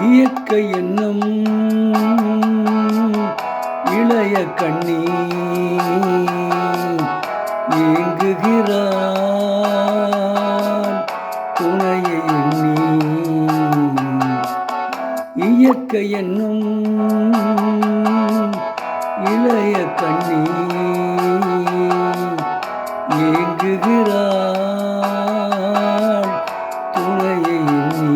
இயற்கை என்னும் இளைய கண்ணி ஏங்குகிறான் துணையை எண்ணி. இயற்கை என்னும் இளைய கண்ணி ஏங்குகிறாள் துணையை எண்ணி.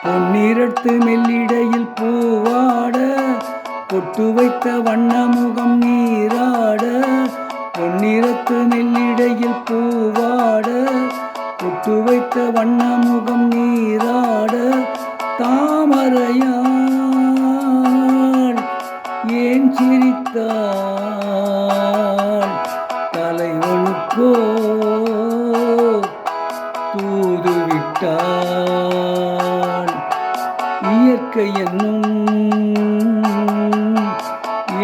பொன்னிறத்து மெல்லிடையில் பூவாட பொட்டு வைத்த வண்ணமுகம் நீராட. பொன்னிறத்து மெல்லிடையில் பூவாட பொட்டு வைத்த வண்ணமுகம் நீராட. தாமரையாள் ஏன் சிரித்தாள் தலைவனுக்கோ தூதுவிட்டாள். இயற்கை என்னும்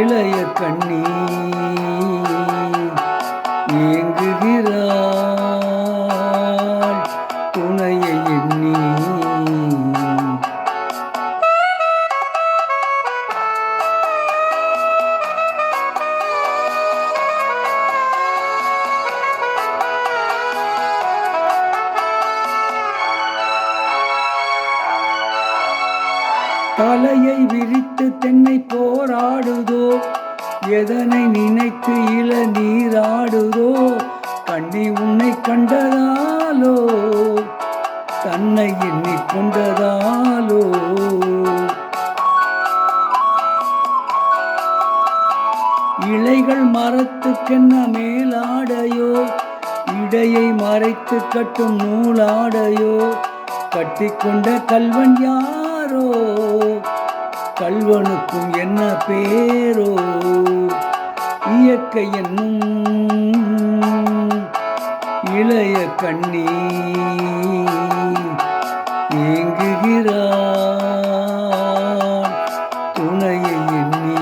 இளைய கண்ணி ஏங்குகிறாள் துணையை எண்ணி. தலையை விரித்து தென்னை போராடுதோ எதனை நினைத்து இளநீராடுதோ. கண்ணி உன்னை கண்டதாலோ தன்னை எண்ணிக் கொண்டதாலோ. இலைகள் மரத்துக்கென்ன மேலாடையோ இடையை மறைத்து கட்டும் நூலாடையோ. கட்டிக்கொண்ட கல்வன் யாரோ கல்வனுக்கும் என்ன பேரோ. இயற்கை என்னும் இளைய கண்ணி ஏங்குகிறான் துணையை எண்ணி.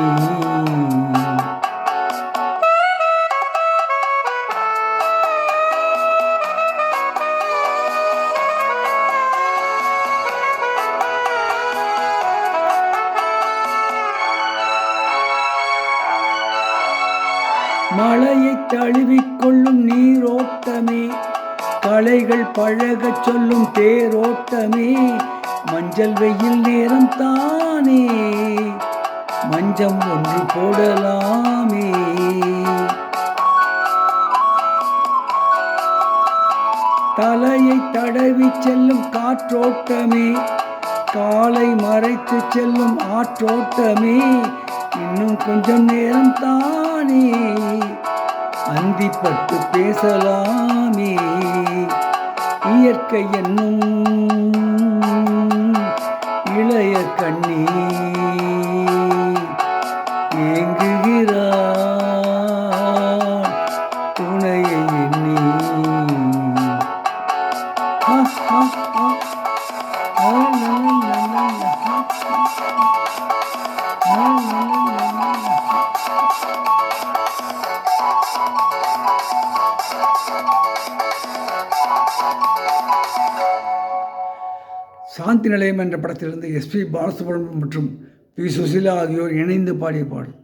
மழையை தழுவிக்கொள்ளும் நீரோட்டமே கலைகள் பழகச் சொல்லும் தேரோட்டமே. மஞ்சள் வெயில் நேரம் தானே மஞ்சம் ஒன்று போடலாமே. தலையை தடவி செல்லும் காற்றோட்டமே காலை மறைத்து செல்லும் ஆற்றோட்டமே. இன்னும் கொஞ்சம் நேரம் தானே அந்திப்பட்டு பேசலாமே. இயற்கை என்னும் இளைய கண்ணி ஏங்குகிறான் துணையை எண்ணி. சாந்தி நிலையம் என்ற படத்திலிருந்து எஸ்பி பாலசுப்ரமணியம் மற்றும் பி. சுசீலா ஆகியோர் இணைந்து பாடிய பாடல்.